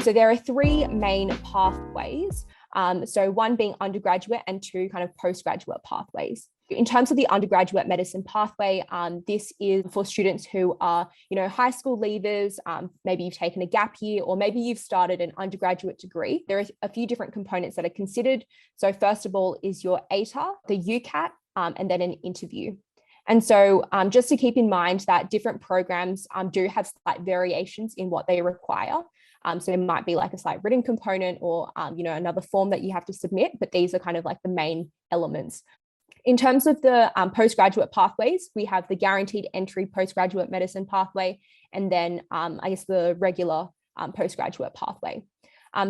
So there are three main pathways. So one being undergraduate and two kind of postgraduate pathways. In terms of the undergraduate medicine pathway, this is for students who are, high school leavers, maybe you've taken a gap year, or maybe you've started an undergraduate degree. There are a few different components that are considered. So first of all is your ATAR, the UCAT, and then an interview. And so just to keep in mind that different programs do have slight variations in what they require. So it might be like a slight written component or, another form that you have to submit, but these are kind of like the main elements. In terms of the postgraduate pathways, we have the guaranteed entry postgraduate medicine pathway, and then I guess the regular postgraduate pathway.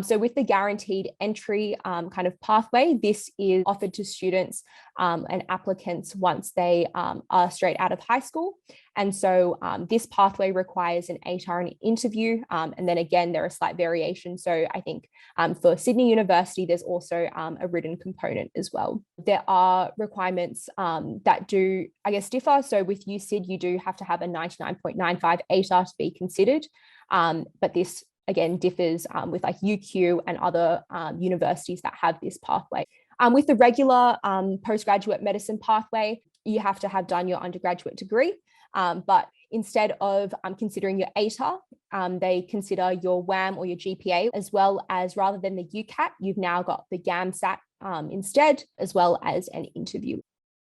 So with the guaranteed entry kind of pathway, this is offered to students and applicants once they are straight out of high school. And so this pathway requires an ATAR and an interview. And then again, there are slight variations. So I think for Sydney University, there's also a written component as well. There are requirements that do, I guess, differ. So with USyd, you do have to have a 99.95 ATAR to be considered. But this again differs with like UQ and other universities that have this pathway. With the regular postgraduate medicine pathway, you have to have done your undergraduate degree, but instead of considering your ATAR, they consider your WAM or your GPA, as well as, rather than the UCAT, you've now got the GAMSAT instead, as well as an interview.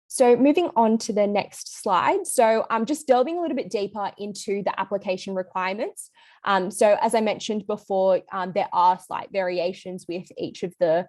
So moving on to the next slide. So I'm just delving a little bit deeper into the application requirements. So as I mentioned before, there are slight variations with each of the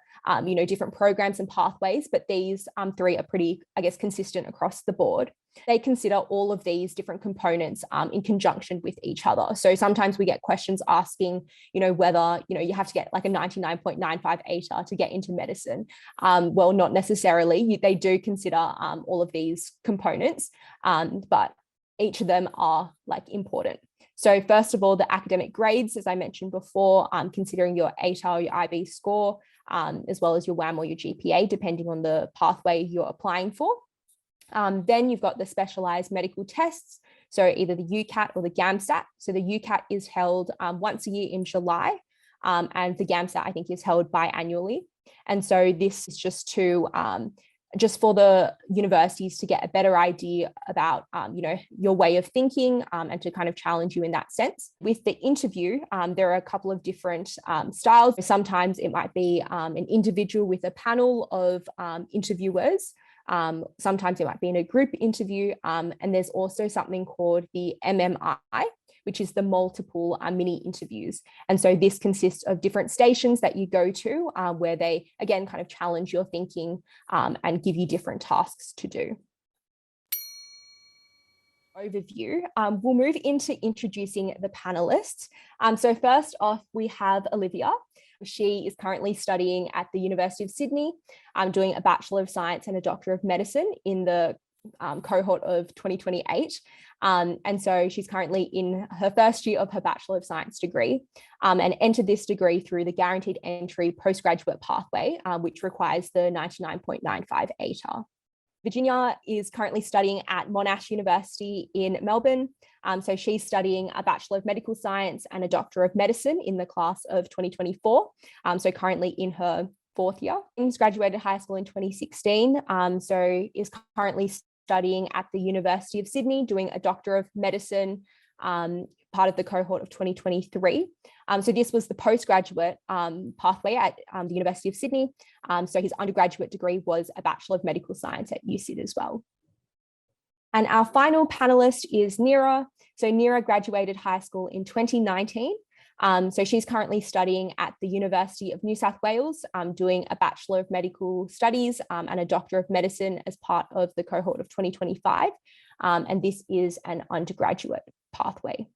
different programs and pathways, but these three are pretty, I guess, consistent across the board. They consider all of these different components in conjunction with each other. So sometimes we get questions asking, whether, you have to get like a 99.95 ATAR to get into medicine. Well, not necessarily. They do consider all of these components, but each of them are like important. So first of all, the academic grades, as I mentioned before, considering your ATAR, your IB score, as well as your WAM or your GPA, depending on the pathway you're applying for. Then you've got the specialized medical tests, so either the UCAT or the GAMSAT. So the UCAT is held once a year in July, and the GAMSAT, I think, is held biannually. And so this is just for the universities to get a better idea about, your way of thinking and to kind of challenge you in that sense. With the interview, there are a couple of different styles. Sometimes it might be an individual with a panel of interviewers. Sometimes it might be in a group interview. And there's also something called the MMI, which is the multiple mini interviews. And so this consists of different stations that you go to where they, again, kind of challenge your thinking and give you different tasks to do. Overview, we'll move into introducing the panelists. So first off, we have Olivia. She is currently studying at the University of Sydney, doing a Bachelor of Science and a Doctor of Medicine in the cohort of 2028. And so she's currently in her first year of her Bachelor of Science degree and entered this degree through the guaranteed entry postgraduate pathway, which requires the 99.95 ATAR. Virginia is currently studying at Monash University in Melbourne. So she's studying a Bachelor of Medical Science and a Doctor of Medicine in the class of 2024. So currently in her fourth year. She's graduated high school in 2016. So is currently studying at the University of Sydney, doing a Doctor of Medicine, part of the cohort of 2023. So this was the postgraduate pathway at the University of Sydney. So his undergraduate degree was a Bachelor of Medical Science at USyd as well. And our final panelist is Neera. So Neera graduated high school in 2019. So she's currently studying at the University of New South Wales, doing a Bachelor of Medical Studies and a Doctor of Medicine as part of the cohort of 2025. And this is an undergraduate pathway.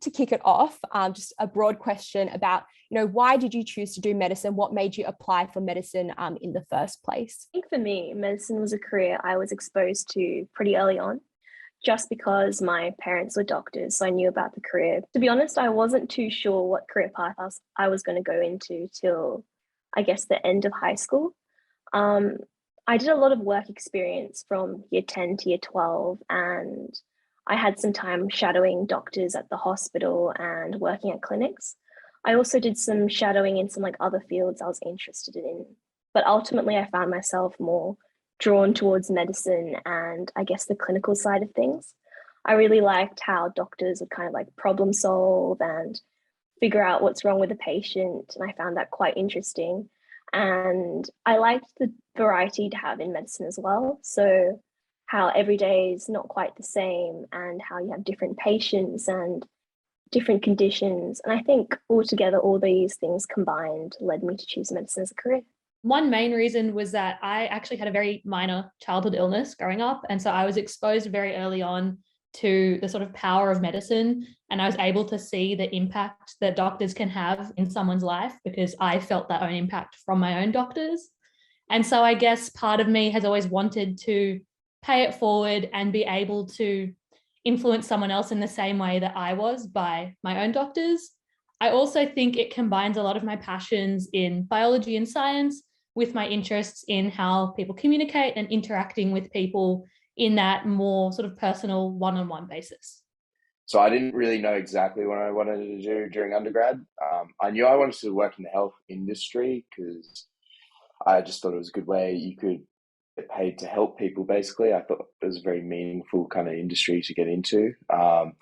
To kick it off, just a broad question about, why did you choose to do medicine? What made you apply for medicine in the first place? I think for me, medicine was a career I was exposed to pretty early on, just because my parents were doctors, so I knew about the career. To be honest, I wasn't too sure what career path I was going to go into till, I guess, the end of high school. I did a lot of work experience from year 10 to year 12, and I had some time shadowing doctors at the hospital and working at clinics. I also did some shadowing in some like other fields I was interested in. But ultimately, I found myself more drawn towards medicine and I guess the clinical side of things. I really liked how doctors would kind of like problem solve and figure out what's wrong with the patient. And I found that quite interesting. And I liked the variety to have in medicine as well. So, how every day is not quite the same, and how you have different patients and different conditions. And I think altogether, all these things combined led me to choose medicine as a career. One main reason was that I actually had a very minor childhood illness growing up. And so I was exposed very early on to the sort of power of medicine. And I was able to see the impact that doctors can have in someone's life because I felt that own impact from my own doctors. And so I guess part of me has always wanted to pay it forward and be able to influence someone else in the same way that I was by my own doctors. I also think it combines a lot of my passions in biology and science with my interests in how people communicate and interacting with people in that more sort of personal one-on-one basis. So I didn't really know exactly what I wanted to do during undergrad. I knew I wanted to work in the health industry because I just thought it was a good way you could get paid to help people, basically. I thought it was a very meaningful kind of industry to get into. And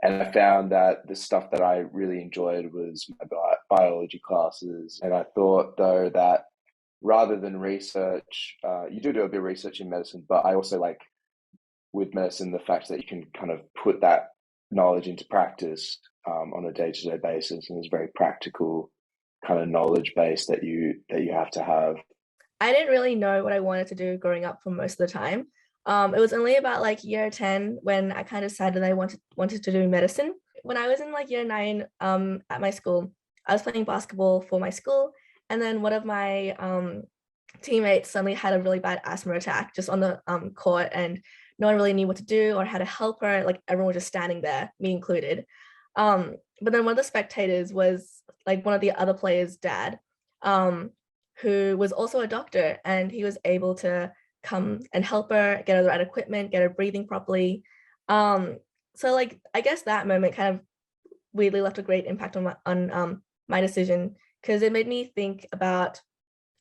I found that the stuff that I really enjoyed was my biology classes. And I thought, though, that rather than research, you do a bit of research in medicine, but I also like with medicine the fact that you can kind of put that knowledge into practice on a day-to-day basis, and it's very practical kind of knowledge base that you have to have. I didn't really know what I wanted to do growing up for most of the time. It was only about like year 10 when I kind of decided I wanted to do medicine. When I was in like year 9 at my school, I was playing basketball for my school, and then one of my teammates suddenly had a really bad asthma attack just on the court, and no one really knew what to do or how to help her. Like everyone was just standing there, me included. But then one of the spectators was like one of the other players' dad, who was also a doctor, and he was able to come and help her get her the right equipment, get her breathing properly. So like I guess that moment kind of really left a great impact on my decision, because it made me think about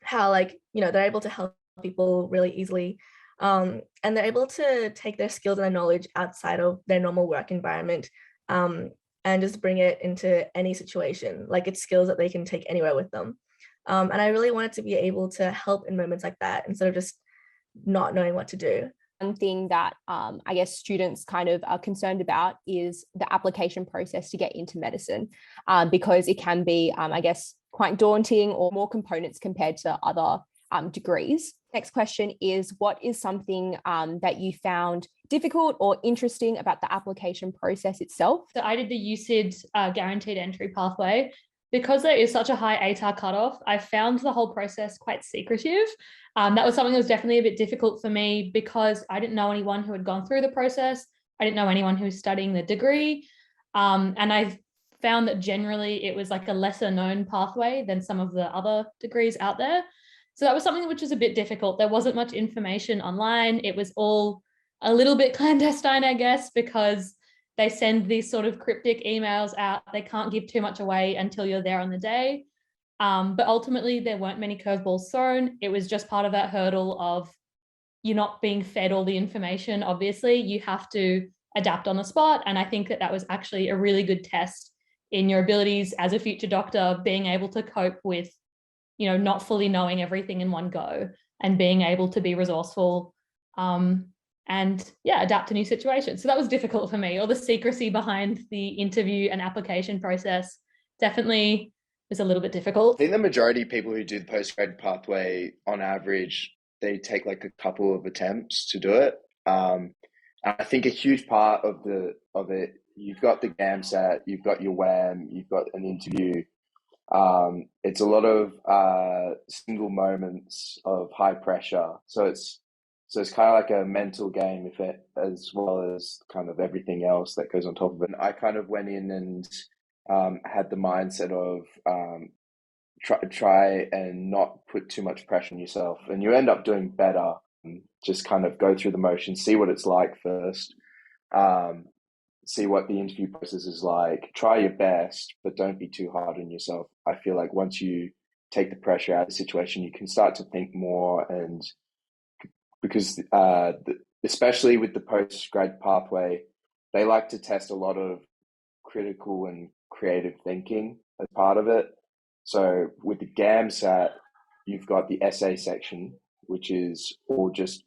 how, like, you know, they're able to help people really easily, and they're able to take their skills and their knowledge outside of their normal work environment, and just bring it into any situation. Like it's skills that they can take anywhere with them. And I really wanted to be able to help in moments like that instead of just not knowing what to do. One thing that I guess students kind of are concerned about is the application process to get into medicine, because it can be, I guess, quite daunting or more components compared to other degrees. Next question is, what is something that you found difficult or interesting about the application process itself? So I did the UCID guaranteed entry pathway. Because there is such a high ATAR cutoff, I found the whole process quite secretive. That was something that was definitely a bit difficult for me because I didn't know anyone who had gone through the process. I didn't know anyone who was studying the degree. And I found that generally it was like a lesser known pathway than some of the other degrees out there. So that was something which was a bit difficult. There wasn't much information online. It was all a little bit clandestine, I guess, because they send these sort of cryptic emails out. They can't give too much away until you're there on the day. But ultimately, there weren't many curveballs thrown. It was just part of that hurdle of you're not being fed all the information. Obviously, you have to adapt on the spot. And I think that that was actually a really good test in your abilities as a future doctor, being able to cope with, you know, not fully knowing everything in one go and being able to be resourceful. And yeah, adapt to new situations. So that was difficult for me. All the secrecy behind the interview and application process definitely was a little bit difficult. I think the majority of people who do the postgrad pathway, on average, they take like a couple of attempts to do it. I think a huge part of it, you've got the GAMSAT, you've got your WAM, you've got an interview. It's a lot of single moments of high pressure. So it's kind of like a mental game, if it, as well as kind of everything else that goes on top of it. I kind of went in and had the mindset of try and not put too much pressure on yourself, and you end up doing better. Just kind of go through the motions, see what it's like first. see what the interview process is like. Try your best, but don't be too hard on yourself. I feel like once you take the pressure out of the situation, you can start to think more. And because especially with the postgrad pathway, they like to test a lot of critical and creative thinking as part of it. So with the GAMSAT, you've got the essay section, which is all just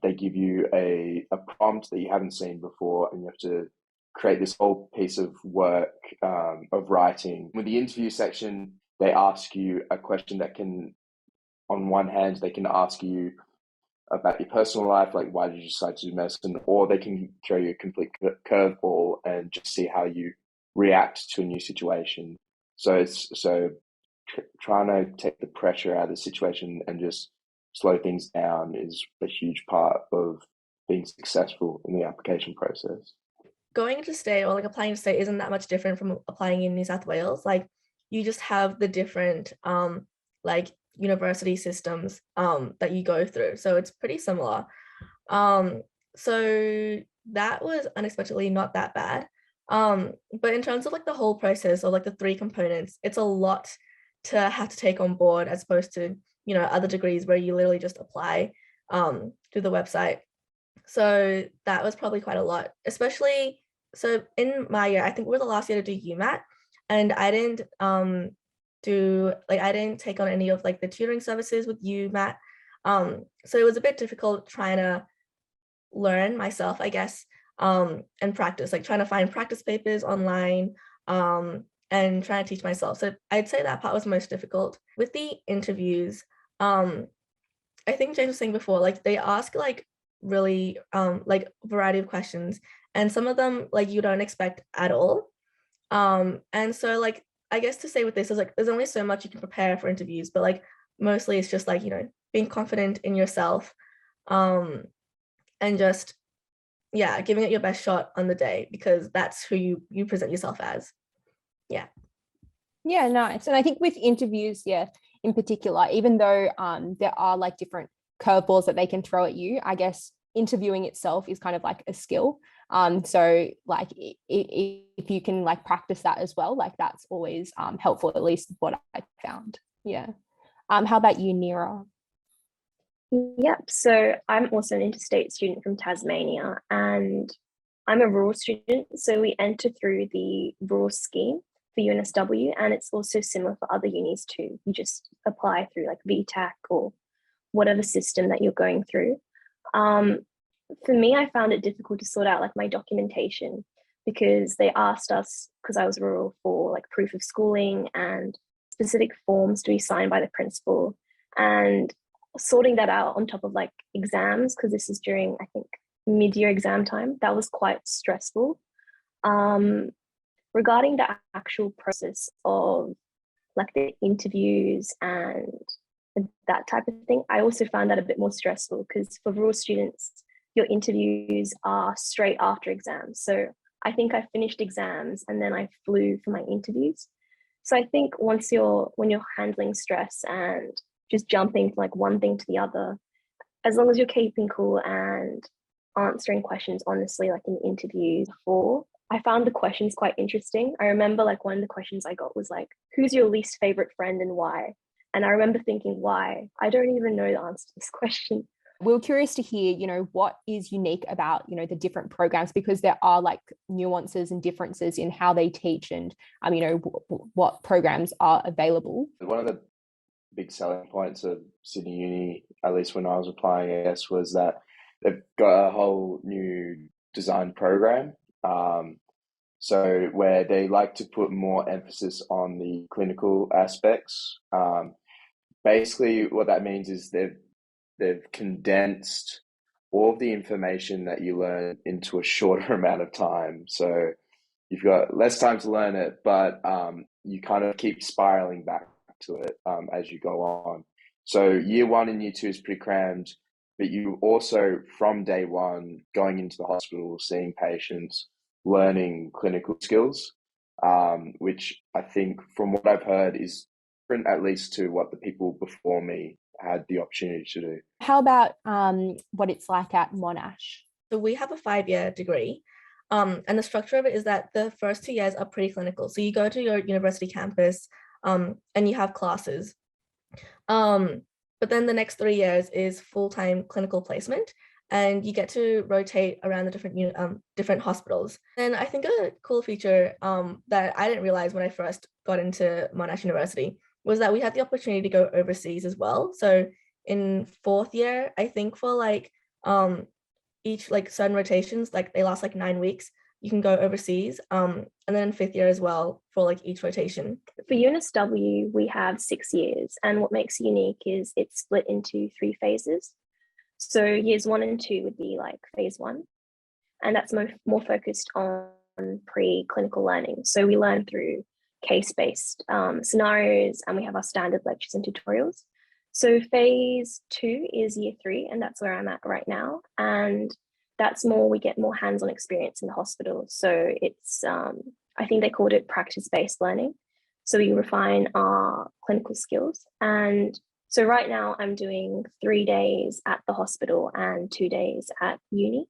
they give you a prompt that you haven't seen before, and you have to create this whole piece of work of writing. With the interview section, they ask you a question that can, on one hand, they can ask you about your personal life, like why did you decide to do medicine, or they can throw you a complete curveball and just see how you react to a new situation. So it's trying to take the pressure out of the situation and just slow things down is a huge part of being successful in the application process. Going into state or like applying to state isn't that much different from applying in New South Wales. Like you just have the different like university systems that you go through. So it's pretty similar. So that was unexpectedly not that bad. But in terms of like the whole process or like the 3 components, it's a lot to have to take on board as opposed to, you know, other degrees where you literally just apply through the website. So that was probably quite a lot, especially, so in my year, I think we were the last year to do UMAT, and I didn't I didn't take on any of like the tutoring services with UMAT. So it was a bit difficult trying to learn myself, I guess, and practice, like trying to find practice papers online, and trying to teach myself. So I'd say that part was most difficult. With the interviews, I think James was saying before, like they ask like really like variety of questions, and some of them like you don't expect at all. And so like I guess to say with this is like there's only so much you can prepare for interviews, but like mostly it's just like, you know, being confident in yourself, and just giving it your best shot on the day, because that's who you present yourself as. Yeah, nice. And I think with interviews, in particular, even though there are like different curveballs that they can throw at you, I guess interviewing itself is kind of like a skill. So like if you can like practice that as well, like that's always helpful, at least what I found. Yeah. How about you, Nira? Yep. So I'm also an interstate student from Tasmania, and I'm a rural student. So we enter through the rural scheme for UNSW, and it's also similar for other unis too. You just apply through like VTAC or whatever system that you're going through. For me, I found it difficult to sort out like my documentation, because they asked us, because I was rural, for like proof of schooling and specific forms to be signed by the principal, and sorting that out on top of like exams, because this is during, I think, mid-year exam time, that was quite stressful. Regarding the actual process of like the interviews and that type of thing, I also found that a bit more stressful, because for rural students, your interviews are straight after exams. So I think I finished exams and then I flew for my interviews. So I think when you're handling stress and just jumping from like one thing to the other, as long as you're keeping cool and answering questions honestly, like in interviews before, I found the questions quite interesting. I remember like one of the questions I got was like, who's your least favorite friend and why? And I remember thinking, why? I don't even know the answer to this question. We're curious to hear, you know, what is unique about, you know, the different programs, because there are like nuances and differences in how they teach and, you know, what programs are available. One of the big selling points of Sydney Uni, at least when I was applying, I guess, was that they've got a whole new design program. So where they like to put more emphasis on the clinical aspects. Basically, what that means is they've condensed all of the information that you learn into a shorter amount of time. So you've got less time to learn it, but you kind of keep spiraling back to it as you go on. So year 1 and year 2 is pretty crammed, but you also, from day 1, going into the hospital, seeing patients, learning clinical skills, which I think from what I've heard is different, at least to what the people before me had the opportunity to do. How about what it's like at Monash? So we have a 5-year degree. And the structure of it is that the first 2 years are pretty clinical. So you go to your university campus and you have classes. But then the next 3 years is full-time clinical placement, and you get to rotate around the different hospitals. And I think a cool feature that I didn't realize when I first got into Monash University was that we had the opportunity to go overseas as well. So in 4th year, I think for like each like certain rotations, like they last like 9 weeks, you can go overseas. And then in 5th year as well for like each rotation. For UNSW, we have 6 years, and what makes it unique is it's split into 3 phases. So years 1 and 2 would be like phase 1, and that's more focused on pre-clinical learning. So we learn through case-based scenarios, and we have our standard lectures and tutorials. So phase 2 is year 3, and that's where I'm at right now. And that's we get more hands-on experience in the hospital. So it's, I think they called it practice-based learning. So we refine our clinical skills. And so right now I'm doing 3 days at the hospital and 2 days at uni.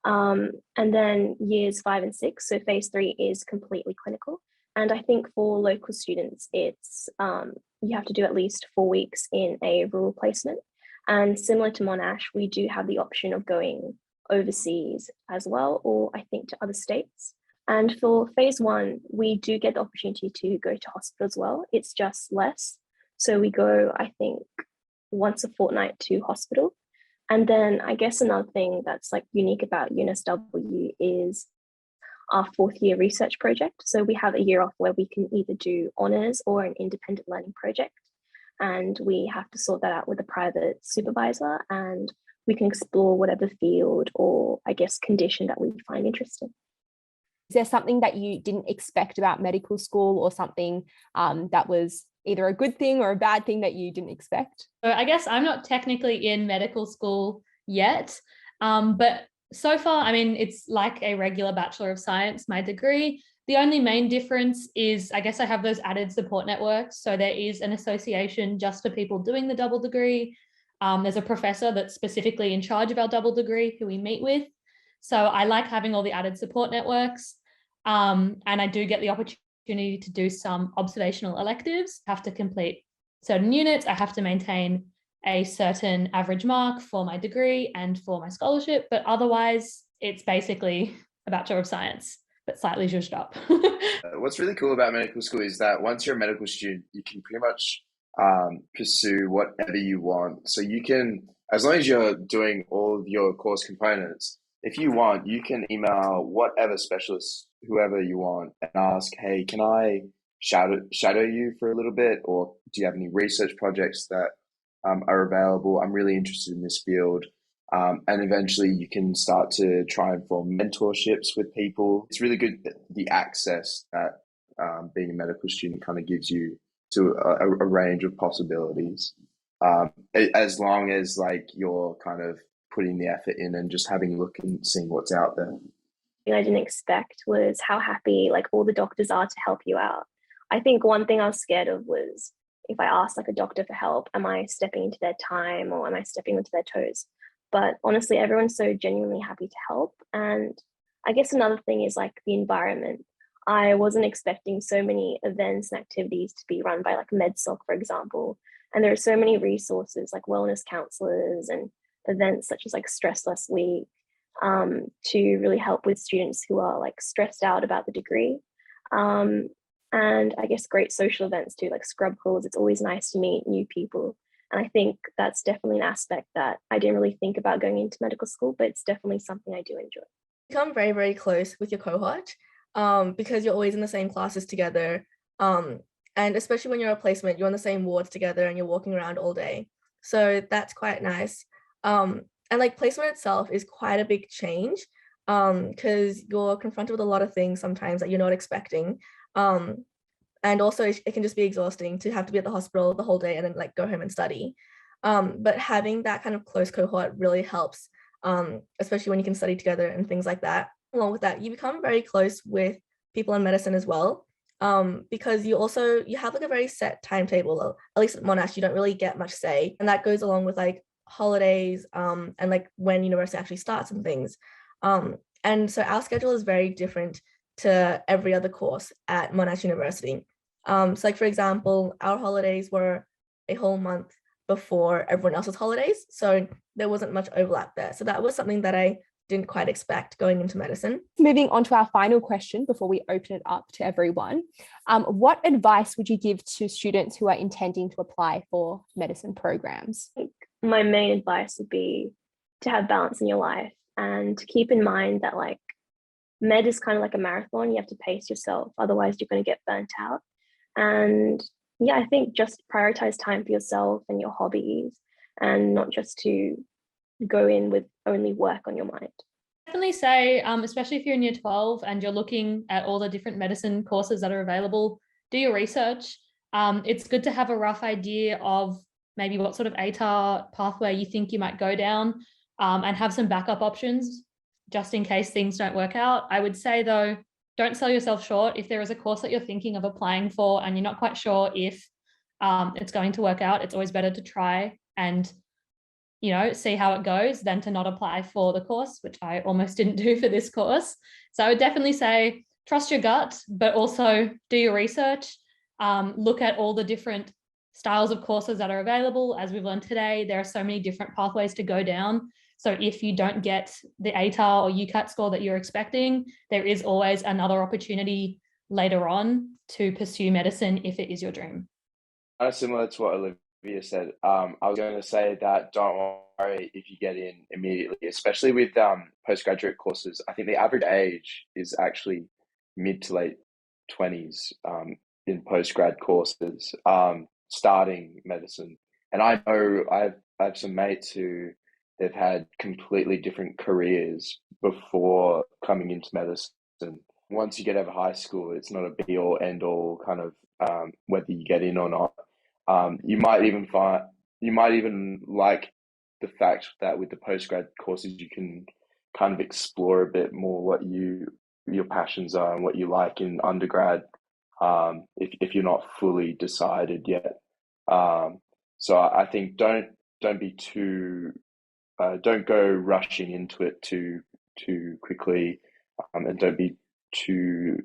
And then years 5 and 6, so phase 3 is completely clinical. And I think for local students, it's you have to do at least 4 weeks in a rural placement. And similar to Monash, we do have the option of going overseas as well, or I think to other states. And for phase 1, we do get the opportunity to go to hospital as well. It's just less. So we go, I think, once a fortnight to hospital. And then I guess another thing that's like unique about UNSW is our 4th year research project. So we have a year off where we can either do honours or an independent learning project. And we have to sort that out with a private supervisor, and we can explore whatever field or I guess condition that we find interesting. Is there something that you didn't expect about medical school, or something that was either a good thing or a bad thing that you didn't expect? So I guess I'm not technically in medical school yet, but so far, I mean, it's like a regular Bachelor of Science, my degree. The only main difference is, I guess I have those added support networks. So there is an association just for people doing the double degree. There's a professor that's specifically in charge of our double degree who we meet with. So I like having all the added support networks. And I do get the opportunity to do some observational electives. I have to complete certain units. I have to maintain a certain average mark for my degree and for my scholarship, but otherwise it's basically a Bachelor of Science, but slightly zhuzhed up. What's really cool about medical school is that once you're a medical student, you can pretty much pursue whatever you want. So you can, as long as you're doing all of your course components, if you want, you can email whatever specialist, whoever you want, and ask, hey, can I shadow you for a little bit? Or do you have any research projects that are available? I'm really interested in this field. And eventually you can start to try and form mentorships with people. It's really good, the access that being a medical student kind of gives you to a range of possibilities. As long as like you're kind of putting the effort in and just having a look and seeing what's out there. I didn't expect was how happy like all the doctors are to help you out. I think one thing I was scared of was if I asked like a doctor for help, am I stepping into their time or am I stepping into their toes? But honestly, everyone's so genuinely happy to help. And I guess another thing is like the environment. I wasn't expecting so many events and activities to be run by like MedSoc, for example. And there are so many resources like wellness counselors and events such as like Stress Less Week to really help with students who are like stressed out about the degree. And I guess great social events too, like scrub calls. It's always nice to meet new people. And I think that's definitely an aspect that I didn't really think about going into medical school, but it's definitely something I do enjoy. Become very, very close with your cohort because you're always in the same classes together. And especially when you're a placement, you're on the same wards together and you're walking around all day. So that's quite nice. And like placement itself is quite a big change because you're confronted with a lot of things sometimes that you're not expecting. And also it can just be exhausting to have to be at the hospital the whole day and then like go home and study. But having that kind of close cohort really helps, especially when you can study together and things like that. Along with that, you become very close with people in medicine as well, because you have like a very set timetable. At least at Monash, you don't really get much say, and that goes along with like holidays and like when university actually starts and things. And so our schedule is very different to every other course at Monash University. So like, for example, our holidays were a whole month before everyone else's holidays. So there wasn't much overlap there. So that was something that I didn't quite expect going into medicine. Moving on to our final question before we open it up to everyone. What advice would you give to students who are intending to apply for medicine programs? My main advice would be to have balance in your life and to keep in mind that like med is kind of like a marathon. You have to pace yourself, otherwise you're going to get burnt out. And yeah, I think just prioritize time for yourself and your hobbies, and not just to go in with only work on your mind. Definitely say, especially if you're in year 12 and you're looking at all the different medicine courses that are available, do your research. It's good to have a rough idea of maybe what sort of ATAR pathway you think you might go down, and have some backup options just in case things don't work out. I would say though, don't sell yourself short. If there is a course that you're thinking of applying for and you're not quite sure if it's going to work out, it's always better to try and see how it goes than to not apply for the course, which I almost didn't do for this course. So I would definitely say trust your gut, but also do your research. Look at all the different styles of courses that are available. As we've learned today, there are so many different pathways to go down. So if you don't get the ATAR or UCAT score that you're expecting, there is always another opportunity later on to pursue medicine if it is your dream. Kind of similar to what Olivia said. I was going to say that don't worry if you get in immediately, especially with postgraduate courses. I think the average age is actually mid to late 20s in postgrad courses, starting medicine. And I know I have some mates who they've had completely different careers before coming into medicine. Once you get out of high school, it's not a be all end all kind of whether you get in or not. You might even like the fact that with the postgrad courses you can kind of explore a bit more what your passions are and what you like in undergrad, if you're not fully decided yet. So I think don't be too don't go rushing into it too quickly, and don't be too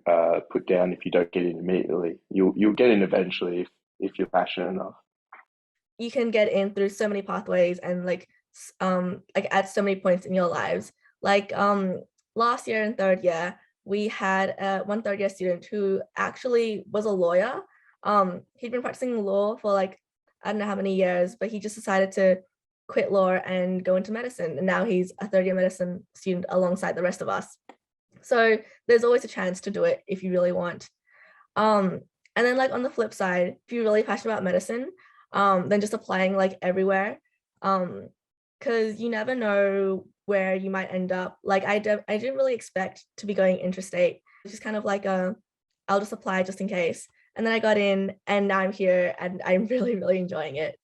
put down if you don't get in immediately. You'll get in eventually if you're passionate enough. You can get in through so many pathways and like at so many points in your lives. Like last year in third year, we had one third year student who actually was a lawyer. He'd been practicing law for like I don't know how many years, but he just decided to quit law and go into medicine. And now he's a third year medicine student alongside the rest of us. So there's always a chance to do it if you really want. And then like on the flip side, if you're really passionate about medicine, then just applying like everywhere. Because you never know where you might end up. Like I didn't really expect to be going interstate. It's just kind of like I'll just apply just in case. And then I got in and now I'm here and I'm really, really enjoying it.